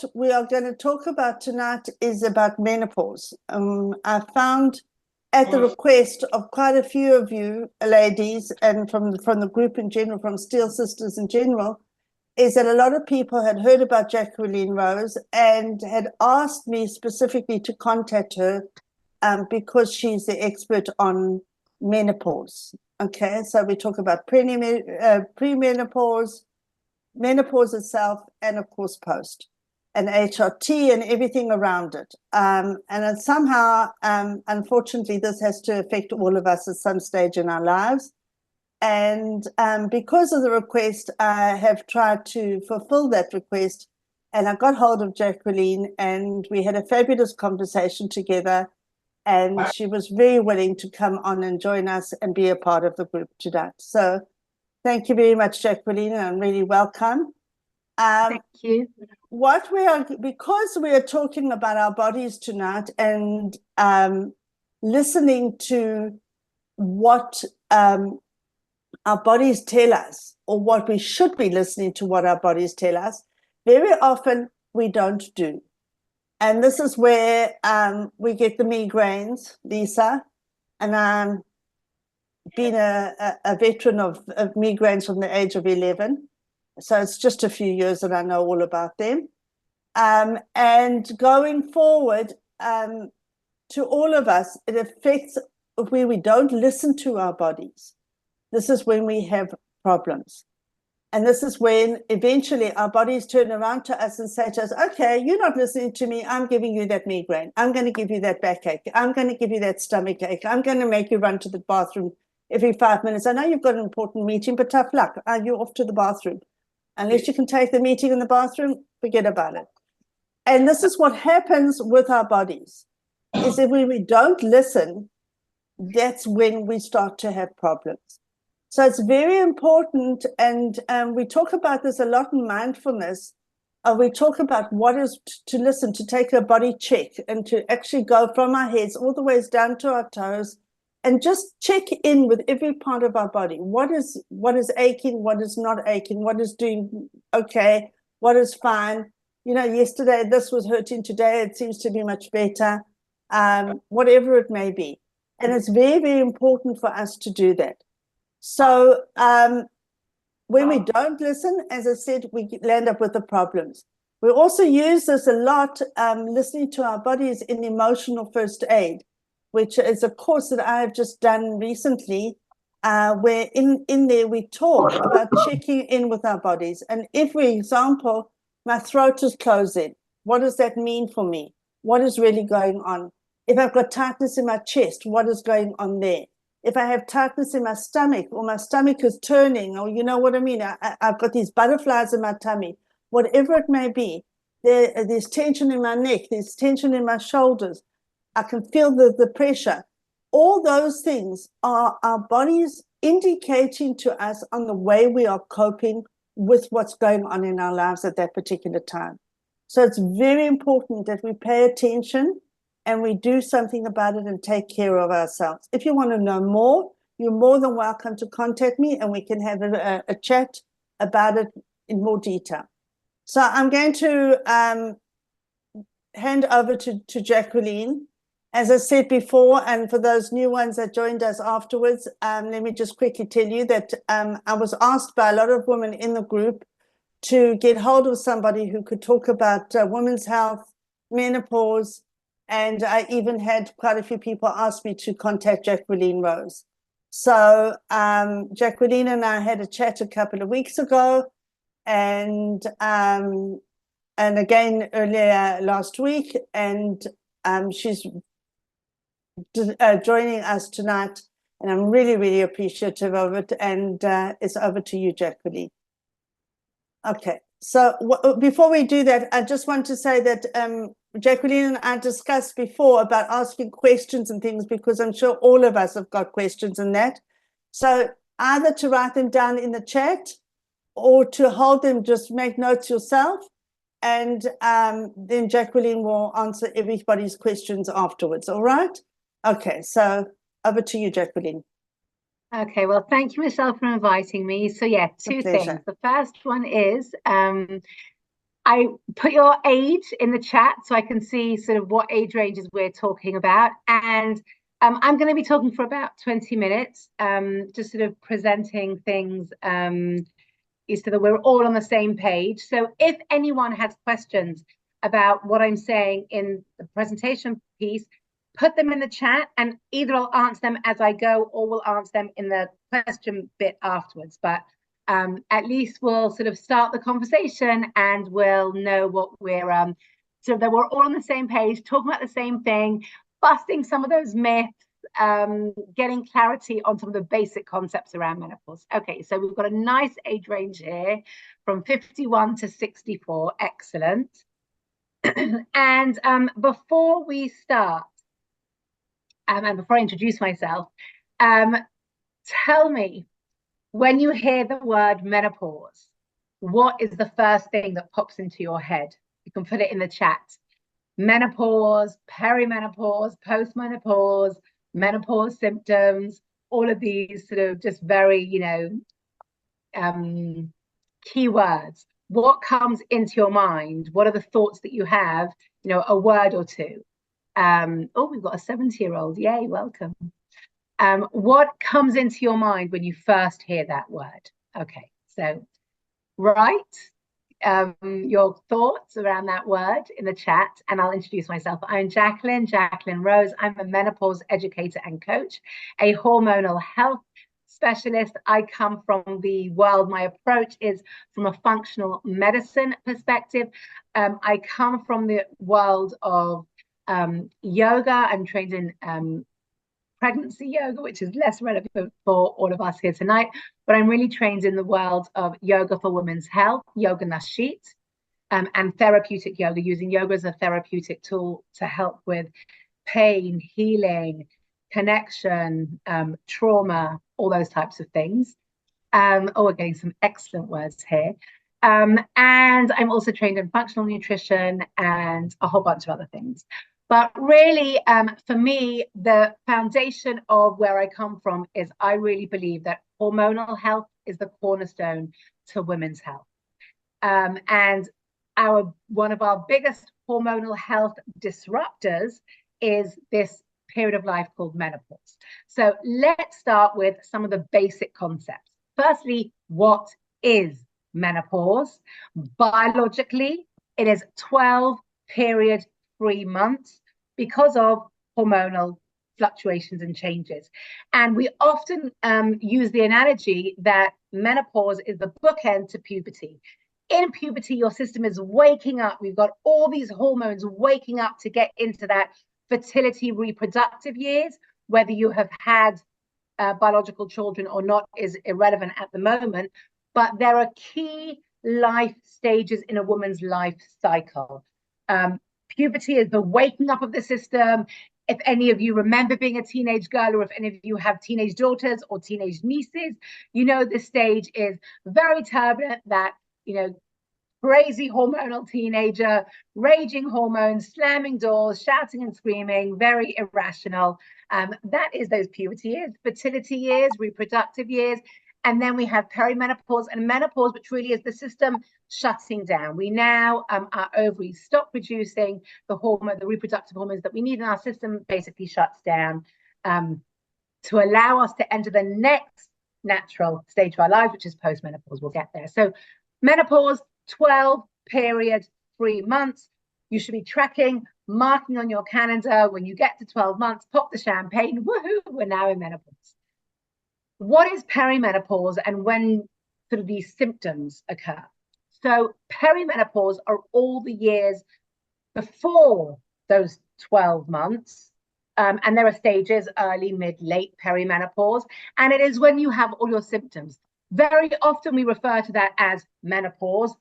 what we are going to talk about tonight is about menopause. I found at the request of quite a few of you ladies, and from the group in general, from Steel Sisters in general, is that a lot of people had heard about Jacqueline Rose and had asked me specifically to contact her because she's the expert on menopause. Okay, so we talk about premenopause, menopause itself, and of course post, and HRT and everything around it. And then somehow, unfortunately, this has to affect all of us at some stage in our lives. And because of the request, I have tried to fulfill that request. And I got hold of Jacqueline, and we had a fabulous conversation together. And she was very willing to come on and join us and be a part of the group tonight. So thank you very much, Jacqueline, and really welcome. Thank you. Because we are talking about our bodies tonight and listening to what our bodies tell us, or what we should be listening to what our bodies tell us, very often we don't do. And this is where we get the migraines, Lisa. And I'm been a veteran of migraines from the age of 11. So it's just a few years that I know all about them. And going forward, to all of us, it affects where we don't listen to our bodies. This is when we have problems. And this is when eventually our bodies turn around to us and say to us, okay, you're not listening to me. I'm giving you that migraine. I'm going to give you that backache. I'm going to give you that stomach ache. I'm going to make you run to the bathroom every 5 minutes. I know you've got an important meeting, but tough luck. You're off to the bathroom. Unless you can take the meeting in the bathroom, forget about it. And this is what happens with our bodies, is that when we don't listen, that's when we start to have problems. So it's very important, and we talk about this a lot in mindfulness. We talk about what is to listen, to take a body check, and to actually go from our heads all the way down to our toes, and just check in with every part of our body. What is aching, what is not aching, what is doing okay, what is fine. You know, yesterday this was hurting, today it seems to be much better, whatever it may be. And it's very, very important for us to do that. So when we don't listen, as I said, we land up with the problems. We also use this a lot, listening to our bodies, in emotional first aid, which is a course that I have just done recently, where in there we talk about checking in with our bodies. And if, for example, my throat is closing, what does that mean for me? What is really going on? If I've got tightness in my chest, what is going on there? If I have tightness in my stomach, or my stomach is turning, or you know what I mean, I've got these butterflies in my tummy, whatever it may be, there's tension in my neck, there's tension in my shoulders, I can feel the pressure. All those things are our bodies indicating to us on the way we are coping with what's going on in our lives at that particular time. So it's very important that we pay attention and we do something about it and take care of ourselves. If you want to know more, you're more than welcome to contact me, and we can have a chat about it in more detail. So I'm going to hand over to Jacqueline. As I said before, and for those new ones that joined us afterwards, let me just quickly tell you that I was asked by a lot of women in the group to get hold of somebody who could talk about women's health, menopause, and I even had quite a few people ask me to contact Jacqueline Rose. So Jacqueline and I had a chat a couple of weeks ago, and again earlier last week, and she's joining us tonight, and I'm really, really appreciative of it. And it's over to you, Jacqueline. Okay, so before we do that, I just want to say that Jacqueline and I discussed before about asking questions and things, because I'm sure all of us have got questions in that. So either to write them down in the chat, or to hold them, just make notes yourself, and then Jacqueline will answer everybody's questions afterwards. All right? Okay, so over to you, Jacqueline. Okay, well, thank you, Michelle, for inviting me. So yeah, two things. The first one is, I I put your age in the chat so I can see sort of what age ranges we're talking about. And I'm going to be talking for about 20 minutes, just sort of presenting things so that we're all on the same page. So if anyone has questions about what I'm saying in the presentation piece, put them in the chat, and either I'll answer them as I go or we'll answer them in the question bit afterwards. But at least we'll sort of start the conversation and we'll know what we're so that we're all on the same page, talking about the same thing, busting some of those myths, getting clarity on some of the basic concepts around menopause. Okay, so we've got a nice age range here from 51 to 64. Excellent. And before we start, and before I introduce myself, tell me, when you hear the word menopause, what is the first thing that pops into your head? You can put it in the chat. Menopause, perimenopause, postmenopause, menopause symptoms, all of these sort of just very, keywords. What comes into your mind? What are the thoughts that you have? A word or two. Oh, we've got a 70-year-old. Yay, welcome. What comes into your mind when you first hear that word? Okay, so write your thoughts around that word in the chat, and I'll introduce myself. I'm Jacqueline Rose. I'm a menopause educator and coach, a hormonal health specialist. I come from the world, my approach is from a functional medicine perspective. I come from the world of yoga. I'm trained in pregnancy yoga, which is less relevant for all of us here tonight, but I'm really trained in the world of yoga for women's health, yoga nashit, and therapeutic yoga, using yoga as a therapeutic tool to help with pain, healing, connection, trauma, all those types of things. We're getting some excellent words here. And I'm also trained in functional nutrition and a whole bunch of other things. But really, for me, the foundation of where I come from is I really believe that hormonal health is the cornerstone to women's health. And one of our biggest hormonal health disruptors is this period of life called menopause. So let's start with some of the basic concepts. Firstly, what is menopause? Biologically, it is 12 period-free months because of hormonal fluctuations and changes. And we often use the analogy that menopause is the bookend to puberty. In puberty, your system is waking up. We've got all these hormones waking up to get into that fertility reproductive years. Whether you have had biological children or not is irrelevant at the moment, but there are key life stages in a woman's life cycle. Puberty is the waking up of the system. If any of you remember being a teenage girl, or if any of you have teenage daughters or teenage nieces, this stage is very turbulent, that, crazy hormonal teenager, raging hormones, slamming doors, shouting and screaming, very irrational. That is those puberty years, fertility years, reproductive years. And then we have perimenopause and menopause, which really is the system shutting down. We now, our ovaries stop producing the reproductive hormones that we need, and our system basically shuts down to allow us to enter the next natural stage of our lives, which is postmenopause. We'll get there. So menopause, 12 period-free months. You should be tracking, marking on your calendar when you get to 12 months, pop the champagne, woohoo, we're now in menopause. What is perimenopause and when sort of these symptoms occur? So perimenopause are all the years before those 12 months. And there are stages: early, mid, late perimenopause. And it is when you have all your symptoms. Very often we refer to that as menopause.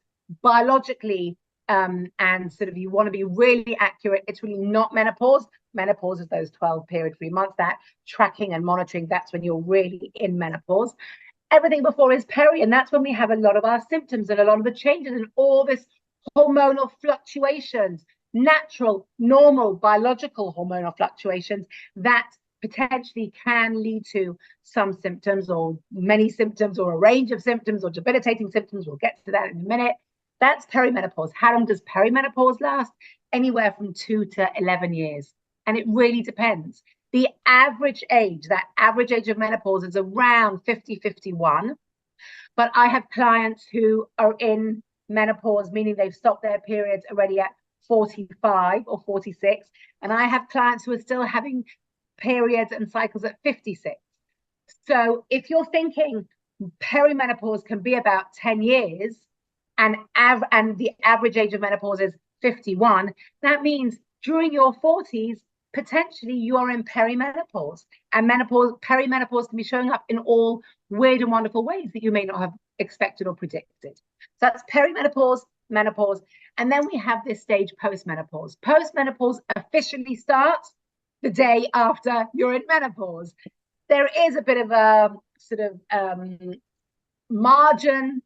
Biologically, and sort of, you want to be really accurate, it's really not menopause. Menopause is those 12 period-free months, that tracking and monitoring, that's when you're really in menopause. Everything before is peri, and that's when we have a lot of our symptoms and a lot of the changes and all this hormonal fluctuations, natural, normal, biological hormonal fluctuations that potentially can lead to some symptoms or many symptoms or a range of symptoms or debilitating symptoms. We'll get to that in a minute. That's perimenopause. How long does perimenopause last? Anywhere from 2 to 11 years. And it really depends. The average age, that average age of menopause is around 50, 51. But I have clients who are in menopause, meaning they've stopped their periods already at 45 or 46. And I have clients who are still having periods and cycles at 56. So if you're thinking perimenopause can be about 10 years and the average age of menopause is 51, that means during your 40s, potentially you are in perimenopause. And perimenopause can be showing up in all weird and wonderful ways that you may not have expected or predicted. So that's perimenopause, menopause. And then we have this stage postmenopause. Postmenopause officially starts the day after you're in menopause. There is a bit of a sort of margin.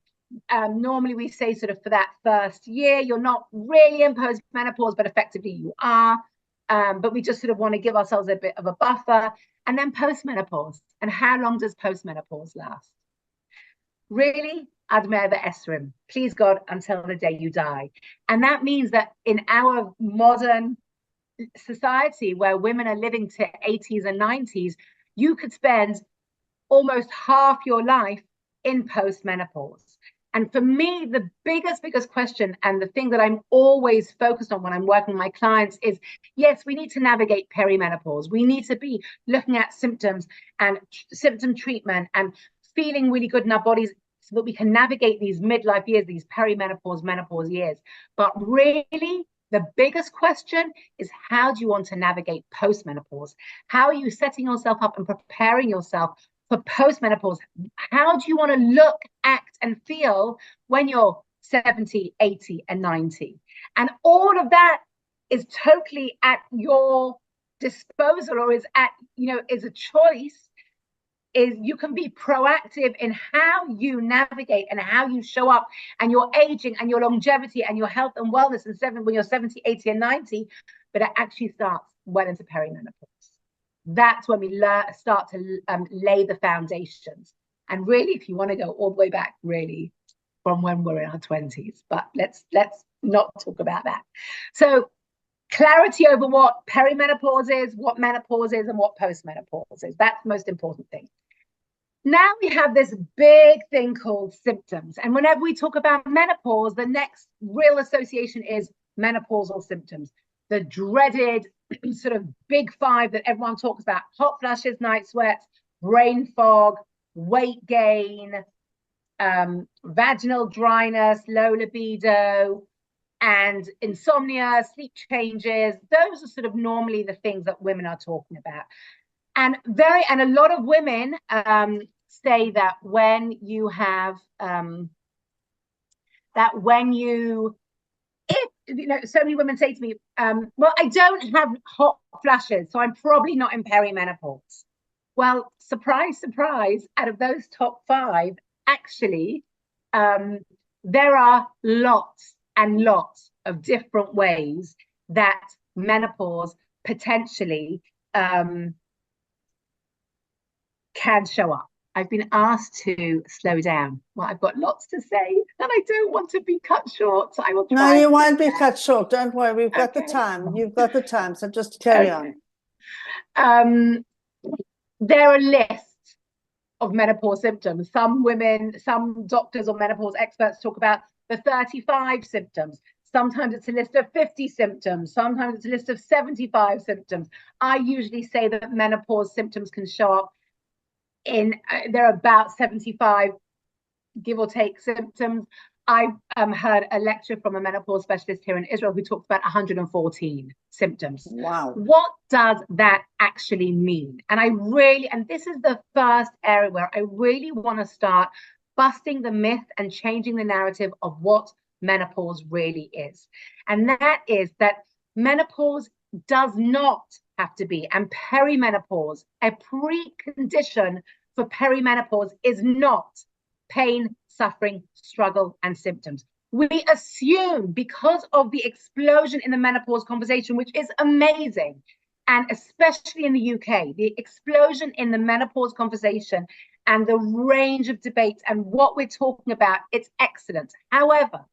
Normally we say sort of for that first year, you're not really in postmenopause, but effectively you are. But we just sort of want to give ourselves a bit of a buffer. And then postmenopause. And how long does postmenopause last? Really, Admer Esrim, please God, until the day you die. And that means that in our modern society where women are living to 80s and 90s, you could spend almost half your life in postmenopause. And for me, the biggest question and the thing that I'm always focused on when I'm working with my clients is, yes, we need to navigate perimenopause. We need to be looking at symptoms and symptom treatment and feeling really good in our bodies so that we can navigate these midlife years, these perimenopause, menopause years. But really, the biggest question is, how do you want to navigate postmenopause? How are you setting yourself up and preparing yourself for postmenopause? How do you want to look, act, and feel when you're 70, 80, and 90? And all of that is totally at your disposal, or is a choice. Is you can be proactive in how you navigate and how you show up and your aging and your longevity and your health and wellness when you're 70, 80, and 90, but it actually starts well into perimenopause. That's when we start to lay the foundations. And really, if you want to go all the way back, really, from when we're in our 20s, but let's not talk about that. So clarity over what perimenopause is, what menopause is, and what postmenopause is. That's the most important thing. Now we have this big thing called symptoms. And whenever we talk about menopause, the next real association is menopausal symptoms. The dreaded sort of big five that everyone talks about: hot flashes, night sweats, brain fog, weight gain, vaginal dryness, low libido, and insomnia, sleep changes. Those are sort of normally the things that women are talking about. And a lot of women say that when you have so many women say to me, well, I don't have hot flashes, so I'm probably not in perimenopause. Well, surprise, surprise, out of those top 5, actually, there are lots and lots of different ways that menopause potentially can show up. I've been asked to slow down. Well, I've got lots to say and I don't want to be cut short. So I will try. No, you won't be cut short. Don't worry. We've got the time. You've got the time. So just carry on. There are lists of menopause symptoms. Some women, some doctors or menopause experts talk about the 35 symptoms. Sometimes it's a list of 50 symptoms. Sometimes it's a list of 75 symptoms. I usually say that menopause symptoms can show up there are about 75, give or take, symptoms. I heard a lecture from a menopause specialist here in Israel who talked about 114 symptoms. Wow. What does that actually mean? And this is the first area where I really want to start busting the myth and changing the narrative of what menopause really is. And that is that menopause does not have to be, and perimenopause, a precondition for perimenopause, is not pain, suffering, struggle, and symptoms. We assume, because of the explosion in the menopause conversation, which is amazing, and especially in the UK, the explosion in the menopause conversation and the range of debates and what we're talking about, it's excellent. However,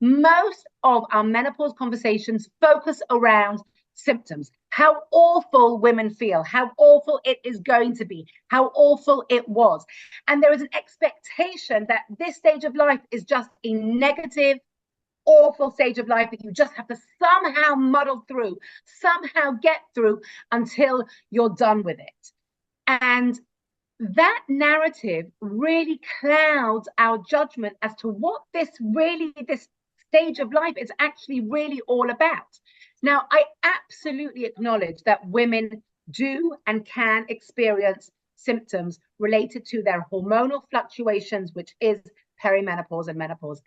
most of our menopause conversations focus around symptoms, how awful women feel, how awful it is going to be, how awful it was. And there is an expectation that this stage of life is just a negative, awful stage of life that you just have to somehow muddle through, somehow get through until you're done with it. And that narrative really clouds our judgment as to what this stage of life is actually really all about. Now, I absolutely acknowledge that women do and can experience symptoms related to their hormonal fluctuations, which is perimenopause and menopause.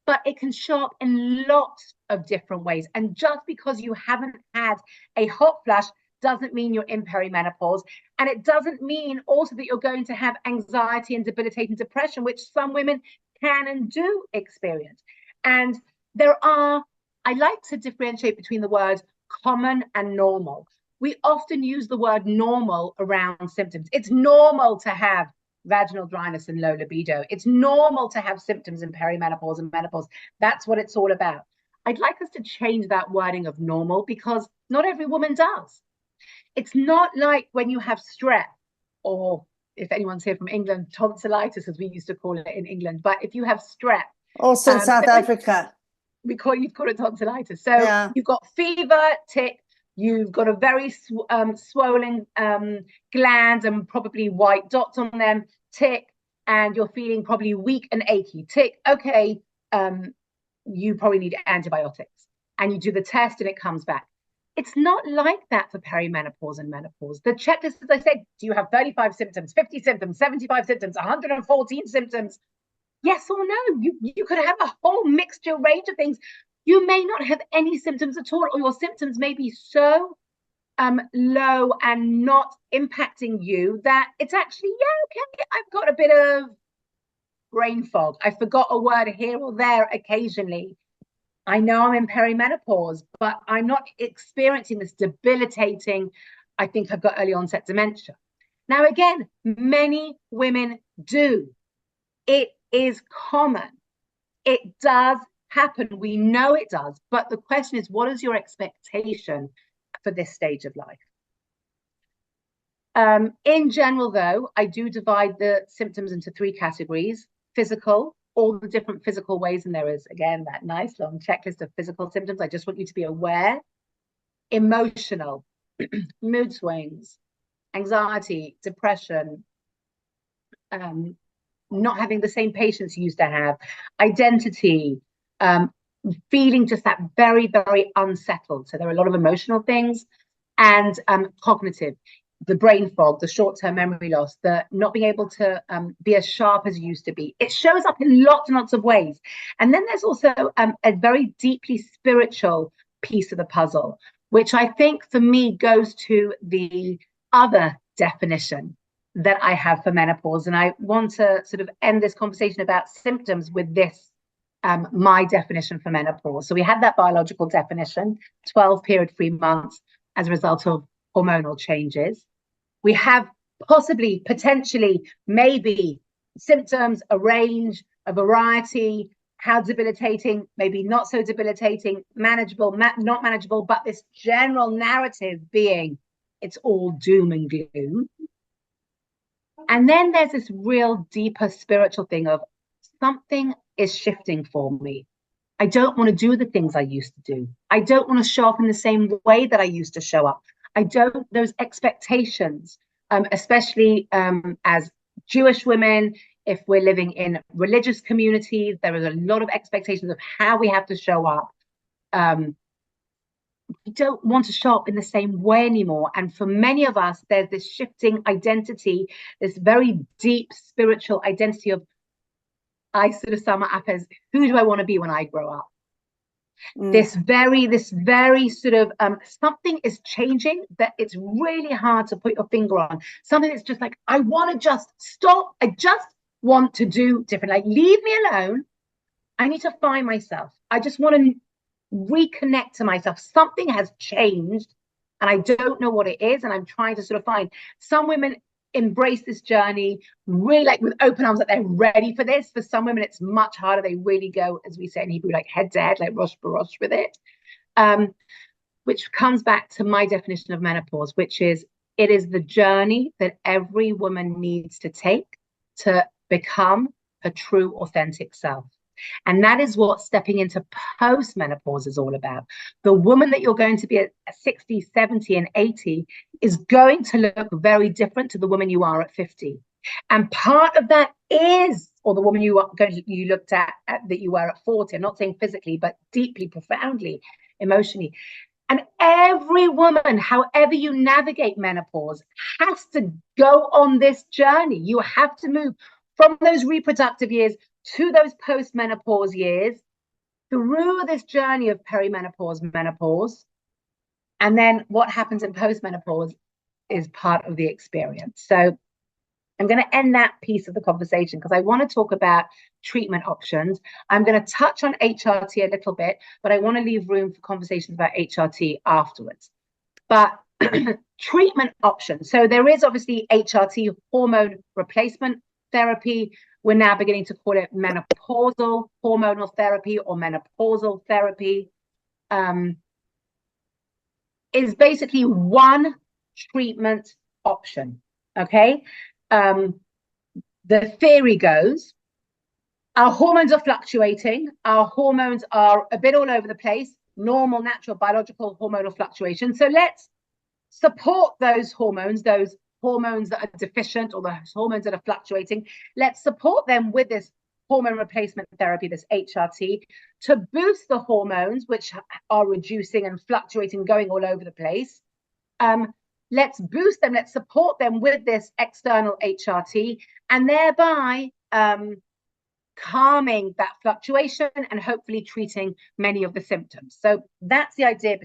But it can show up in lots of different ways. And just because you haven't had a hot flash doesn't mean you're in perimenopause. And it doesn't mean also that you're going to have anxiety and debilitating depression, which some women can and do experience. And I like to differentiate between the words common and normal. We often use the word normal around symptoms. It's normal to have vaginal dryness and low libido. It's normal to have symptoms in perimenopause and menopause. That's what it's all about. I'd like us to change that wording of normal, because not every woman does. It's not like when you have strep, or if anyone's here from England, tonsillitis, as we used to call it in England. But if you have strep, also in South Africa, you've called it tonsillitis. So yeah. You've got fever, tick, you've got a very swollen gland and probably white dots on them, tick, and you're feeling probably weak and achy. Tick, okay, you probably need antibiotics. And you do the test and it comes back. It's not like that for perimenopause and menopause. The checklist, as I said, do you have 35 symptoms, 50 symptoms, 75 symptoms, 114 symptoms? Yes or no? You could have a whole mixture range of things. You may not have any symptoms at all, or your symptoms may be so low and not impacting you that it's actually, yeah, okay, I've got a bit of brain fog. I forgot a word here or there occasionally. I know I'm in perimenopause, but I'm not experiencing this debilitating, I think I've got early onset dementia. Now, again, many women do. It is common. It does happen. We know it does. But the question is, what is your expectation for this stage of life? In general, though, I do divide the symptoms into 3 categories: physical, all the different physical ways, and there is, again, that nice long checklist of physical symptoms. I just want you to be aware. Emotional, mood swings, anxiety, depression, not having the same patience you used to have, identity, feeling just that very, very unsettled. So there are a lot of emotional things, and cognitive, the brain fog, the short-term memory loss, the not being able to be as sharp as you used to be. It shows up in lots and lots of ways. And then there's also a very deeply spiritual piece of the puzzle, which I think for me goes to the other definition that I have for menopause. And I want to sort of end this conversation about symptoms with this, my definition for menopause. So we had that biological definition, 12 period-free months as a result of hormonal changes. We have possibly, potentially, maybe symptoms, a range, a variety, how debilitating, maybe not so debilitating, manageable, not manageable, but this general narrative being it's all doom and gloom. And then there's this real deeper spiritual thing of something is shifting for me. I don't want to do the things I used to do. I don't want to show up in the same way that I used to show up. Those expectations, especially as Jewish women, if we're living in religious communities, there is a lot of expectations of how we have to show up. We don't want to show up in the same way anymore. And for many of us, there's this shifting identity, this very deep spiritual identity of, I sort of sum it up as, who do I want to be when I grow up? This very sort of something is changing that it's really hard to put your finger on. Something that's just like, I want to just stop. I just want to do different. Like, leave me alone. I need to find myself. I just want to reconnect to myself. Something has changed and I don't know what it is. And I'm trying to sort of find. Some women, embrace this journey, really like with open arms, that they're ready for this. For some women, it's much harder. They really go, as we say in Hebrew, like head to head, like rosh barosh with it. Which comes back to my definition of menopause, which is it is the journey that every woman needs to take to become a true, authentic self. And that is what stepping into post-menopause is all about. The woman that you're going to be at 60, 70, and 80 is going to look very different to the woman you are at 50. And part of that is, or the woman you looked at that you were at 40. I'm not saying physically, but deeply, profoundly, emotionally. And every woman, however you navigate menopause, has to go on this journey. You have to move from those reproductive years to those post-menopause years, through this journey of perimenopause, menopause. And then what happens in post-menopause is part of the experience. So I'm going to end that piece of the conversation because I want to talk about treatment options. I'm going to touch on HRT a little bit, but I want to leave room for conversations about HRT afterwards. But treatment options. So there is obviously HRT, hormone replacement therapy. We're now beginning to call it menopausal hormonal therapy or menopausal therapy. Is basically one treatment option, okay? The theory goes, our hormones are fluctuating. Our hormones are a bit all over the place, normal, natural, biological hormonal fluctuation. So let's support those hormones that are deficient or the hormones that are fluctuating. Let's support them with this hormone replacement therapy, this HRT, to boost the hormones which are reducing and fluctuating, going all over the place. Let's boost them, let's support them with this external HRT, and thereby calming that fluctuation and hopefully treating many of the symptoms. So that's the idea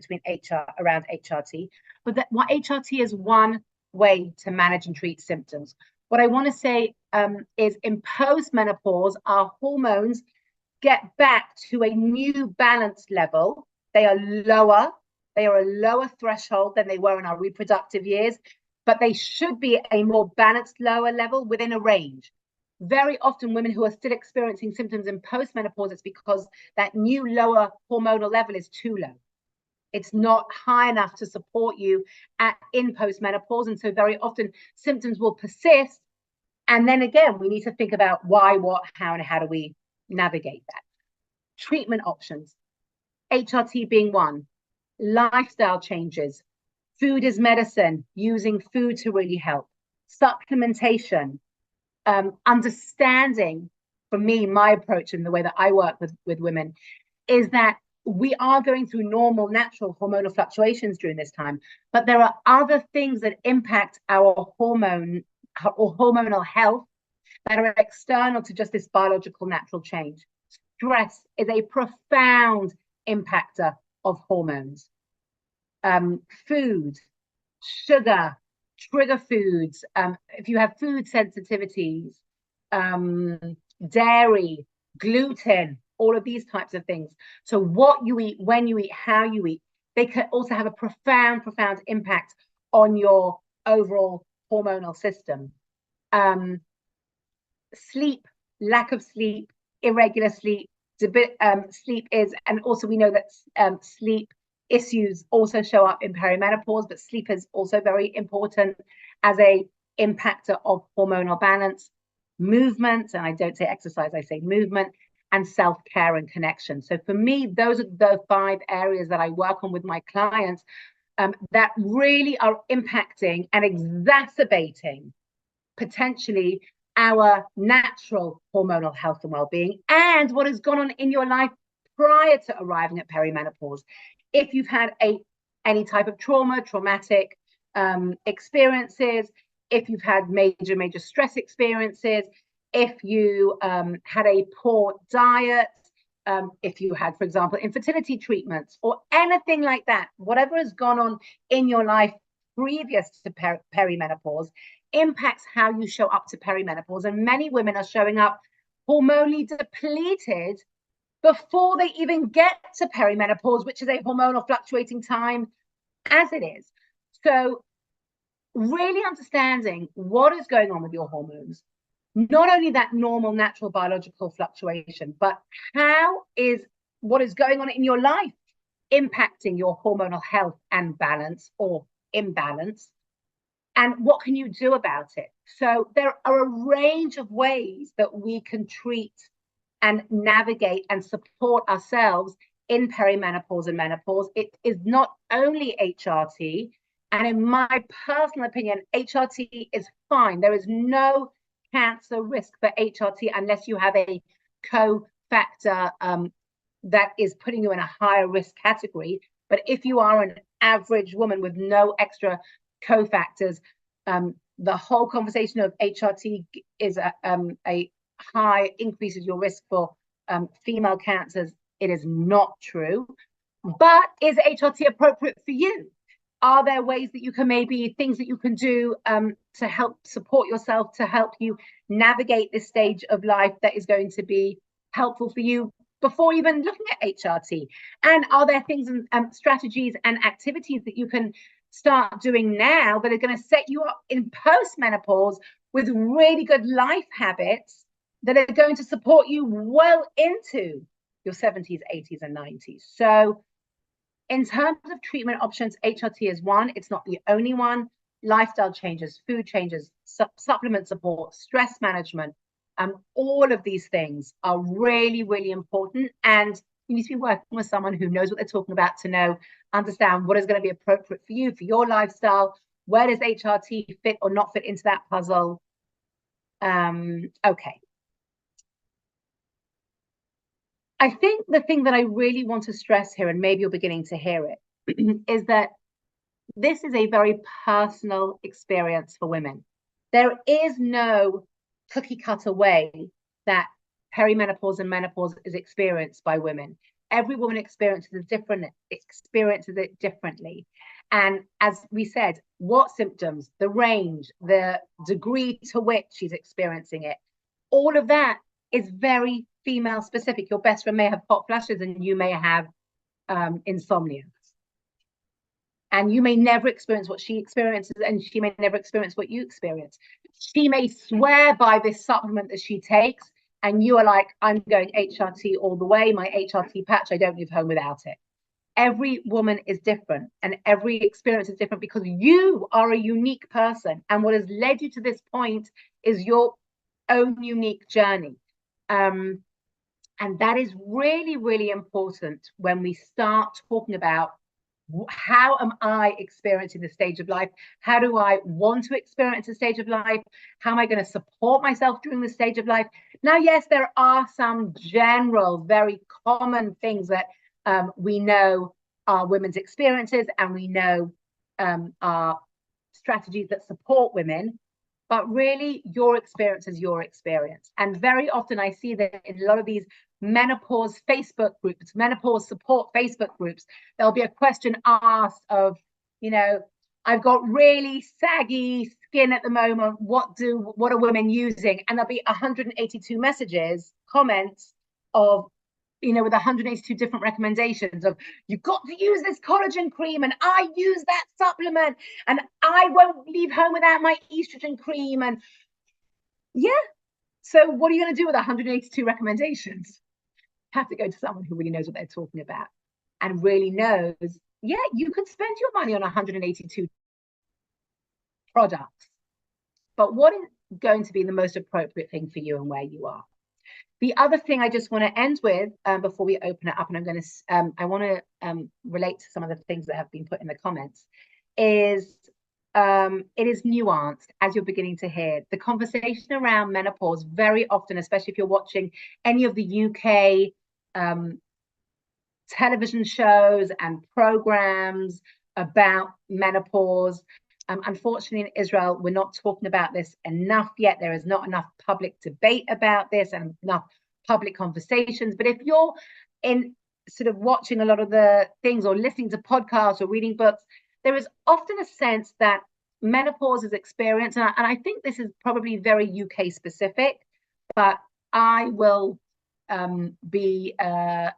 around HRT. But what HRT is one way to manage and treat symptoms. What I want to say is in post-menopause, our hormones get back to a new balanced level. They are lower. They are a lower threshold than they were in our reproductive years, but they should be a more balanced lower level within a range. Very often women who are still experiencing symptoms in post-menopause, it's because that new lower hormonal level is too low. It's not high enough to support you in post-menopause. And so very often symptoms will persist. And then again, we need to think about why, what, how, and how do we navigate that. Treatment options, HRT being one. Lifestyle changes, food is medicine, using food to really help, supplementation, understanding. For me, my approach and the way that I work with women is that we are going through normal, natural hormonal fluctuations during this time, but there are other things that impact our hormone or hormonal health that are external to just this biological natural change. Stress is a profound impactor of hormones. Food, sugar, trigger foods, if you have food sensitivities, dairy, gluten, all of these types of things. So what you eat, when you eat, how you eat, they can also have a profound impact on your overall hormonal system. Sleep, lack of sleep, irregular sleep, sleep is, and also we know that sleep issues also show up in perimenopause, but sleep is also very important as a impactor of hormonal balance. Movement, and I don't say exercise, I say movement, and self-care and connection. So for me, those are the 5 areas that I work on with my clients that really are impacting and exacerbating potentially our natural hormonal health and well-being and what has gone on in your life prior to arriving at perimenopause. If you've had any type of traumatic experiences, if you've had major stress experiences, if you had a poor diet, if you had, for example, infertility treatments or anything like that, whatever has gone on in your life previous to perimenopause impacts how you show up to perimenopause. And many women are showing up hormonally depleted before they even get to perimenopause, which is a hormonal fluctuating time as it is. So really understanding what is going on with your hormones, not only that normal, natural, biological fluctuation, but how is what is going on in your life impacting your hormonal health and balance or imbalance, and what can you do about it? So there are a range of ways that we can treat and navigate and support ourselves in perimenopause and menopause. It is not only HRT, and in my personal opinion, HRT is fine. There is no cancer risk for HRT unless you have a cofactor that is putting you in a higher risk category. But if you are an average woman with no extra cofactors, the whole conversation of HRT is a high increases your risk for female cancers. It is not true. But is HRT appropriate for you? Are there ways that you can, maybe things that you can do to help support yourself, to help you navigate this stage of life that is going to be helpful for you before even looking at HRT? And are there things and strategies and activities that you can start doing now that are going to set you up in post-menopause with really good life habits that are going to support you well into your 70s, 80s, and 90s? So in terms of treatment options, HRT is one. It's not the only one. Lifestyle changes, food changes, supplement support, stress management, all of these things are really, really important. And you need to be working with someone who knows what they're talking about to understand what is going to be appropriate for you, for your lifestyle. Where does HRT fit or not fit into that puzzle? Okay. I think the thing that I really want to stress here, and maybe you're beginning to hear it, is that this is a very personal experience for women. There is no cookie cutter way that perimenopause and menopause is experienced by women. Every woman experiences it differently. And as we said, what symptoms, the range, the degree to which she's experiencing it, all of that is very female specific. Your best friend may have hot flashes and you may have insomnia. And you may never experience what she experiences, and she may never experience what you experience. She may swear by this supplement that she takes, and you are like, I'm going HRT all the way, my HRT patch, I don't leave home without it. Every woman is different, and every experience is different because you are a unique person. And what has led you to this point is your own unique journey. And that is really, really important when we start talking about how am I experiencing the stage of life? How do I want to experience the stage of life? How am I going to support myself during the stage of life? Now, yes, there are some general, very common things that we know are women's experiences, and we know are strategies that support women. But really, your experience is your experience. And very often I see that in a lot of these menopause Facebook groups, menopause support Facebook groups, there'll be a question asked of, I've got really saggy skin at the moment. What are women using? And there'll be 182 messages, comments of, with 182 different recommendations of, you've got to use this collagen cream, and I use that supplement, and I won't leave home without my estrogen cream. And yeah, so what are you going to do with 182 recommendations? Have to go to someone who really knows what they're talking about and really knows, you could spend your money on 182 products, but what is going to be the most appropriate thing for you and where you are? The other thing I just want to end with before we open it up, and I want to relate to some of the things that have been put in the comments, is it is nuanced, as you're beginning to hear. The conversation around menopause very often, especially if you're watching any of the UK television shows and programs about menopause. Unfortunately, in Israel, we're not talking about this enough yet. There is not enough public debate about this and enough public conversations. But if you're in sort of watching a lot of the things or listening to podcasts or reading books, there is often a sense that menopause is experienced, and I think this is probably very UK specific, but I will be a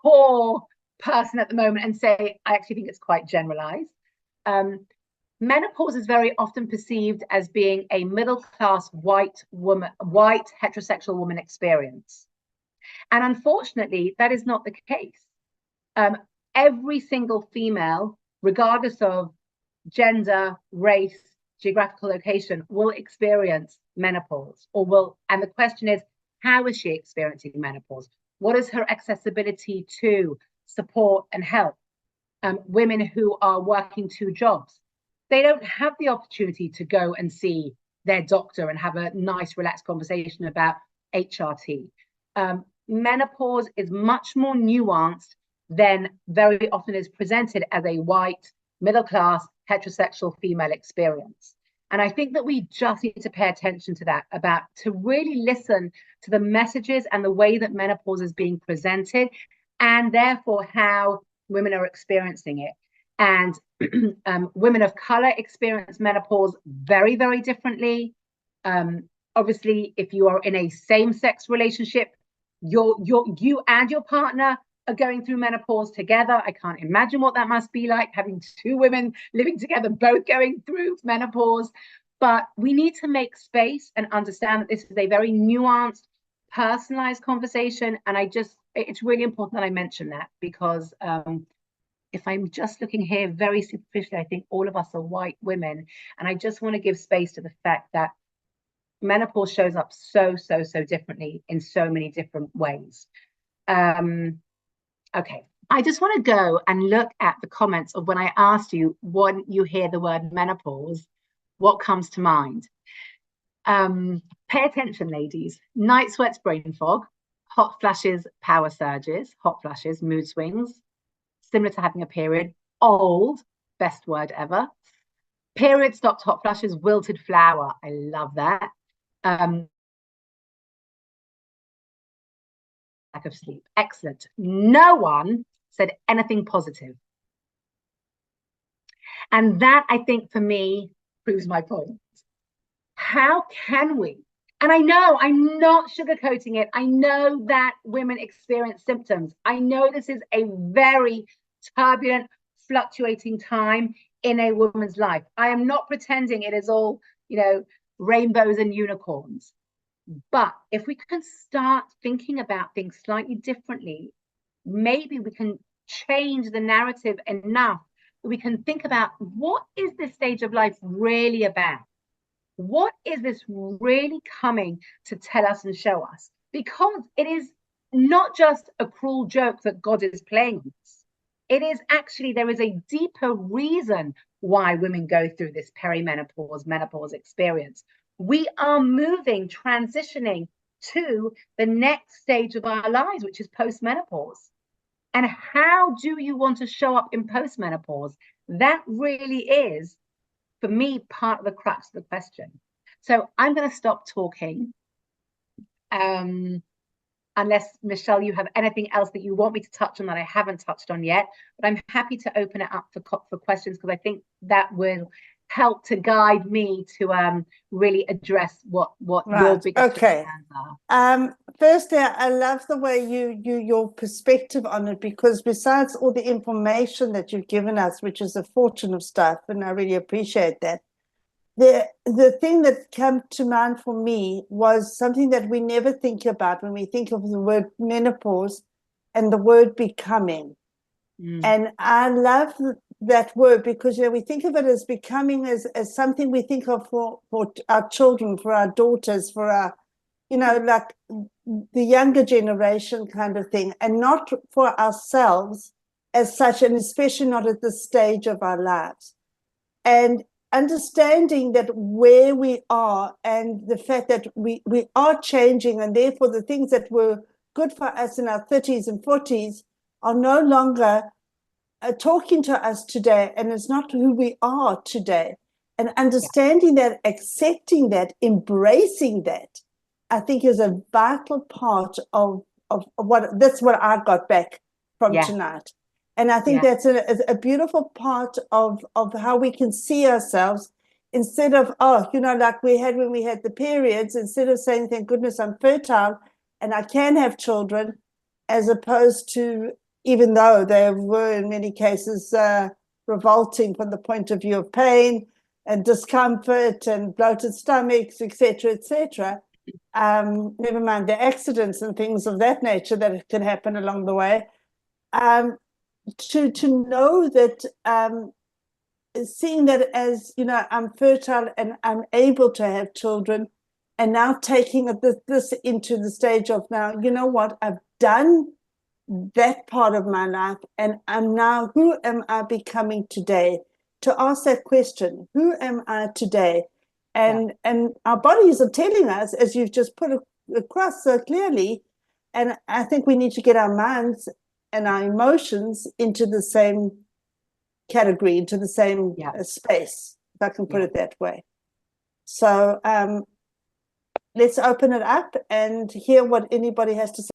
poor person at the moment and say I actually think it's quite generalized. menopause is very often perceived as being a middle-class white heterosexual woman experience. And unfortunately, that is not the case. Every single female, regardless of gender, race, geographical location, will experience menopause, and the question is, how is she experiencing menopause? What is her accessibility to support and help? Women who are working 2 jobs, they don't have the opportunity to go and see their doctor and have a nice, relaxed conversation about HRT. Menopause is much more nuanced than very often is presented as a white, middle-class, heterosexual female experience. And I think that we just need to pay attention to that, to really listen to the messages and the way that menopause is being presented, and therefore how women are experiencing it. And women of color experience menopause very, very differently. Obviously, if you are in a same-sex relationship, you and your partner are going through menopause together. I can't imagine what that must be like, having 2 women living together, both going through menopause. But we need to make space and understand that this is a very nuanced, personalized conversation. And it's really important that I mention that, because if I'm just looking here very superficially, I think all of us are white women. And I just want to give space to the fact that menopause shows up so differently in so many different ways. Okay, I just want to go and look at the comments of when I asked you, when you hear the word menopause, what comes to mind? Pay attention, ladies. Night sweats, brain fog, hot flashes, power surges, hot flashes, mood swings, similar to having a period, old, best word ever. Period stopped, hot flashes, wilted flower. I love that. Lack of sleep. Excellent. No one said anything positive. And that, I think, for me, proves my point. How can we? And I know I'm not sugarcoating it. I know that women experience symptoms. I know this is a very turbulent, fluctuating time in a woman's life. I am not pretending it is all, rainbows and unicorns. But if we can start thinking about things slightly differently, maybe we can change the narrative enough that we can think about, what is this stage of life really about? What is this really coming to tell us and show us? Because it is not just a cruel joke that God is playing us. It is actually, there is a deeper reason why women go through this menopause experience. We are transitioning to the next stage of our lives, which is post-menopause. And how do you want to show up in post-menopause? That really is, for me, part of the crux of the question. So I'm going to stop talking. Unless, Michelle, you have anything else that you want me to touch on that I haven't touched on yet. But I'm happy to open it up for questions, because I think that will help to guide me to really address what your biggest concerns are. Firstly, I love the way your perspective on it, because besides all the information that you've given us, which is a fortune of stuff, and I really appreciate that, the thing that came to mind for me was something that we never think about when we think of the word menopause and the word becoming. And I love that word, because we think of it as becoming as something we think of for our children, for our daughters, for our, like the younger generation kind of thing, and not for ourselves as such, and especially not at this stage of our lives. And understanding that where we are, and the fact that we are changing, and therefore the things that were good for us in our 30s and 40s are no longer talking to us today, and it's not who we are today. And understanding that, accepting that, embracing that, I think is a vital part of that's what I got back from tonight. And I think that's a beautiful part of how we can see ourselves, instead of, like we had when we had the periods, instead of saying, thank goodness I'm fertile and I can have children, as opposed to, even though there were in many cases revolting from the point of view of pain and discomfort and bloated stomachs, etc., etc. Never mind the accidents and things of that nature that can happen along the way. To know that, seeing that as, I'm fertile and I'm able to have children, and now taking this into the stage of now, you know what, I've done that part of my life, and I'm now, who am I becoming today? To ask that question, who am I today? And our bodies are telling us, as you've just put across so clearly, and I think we need to get our minds and our emotions into the same category, into the same space, if I can put it that way. So let's open it up and hear what anybody has to say.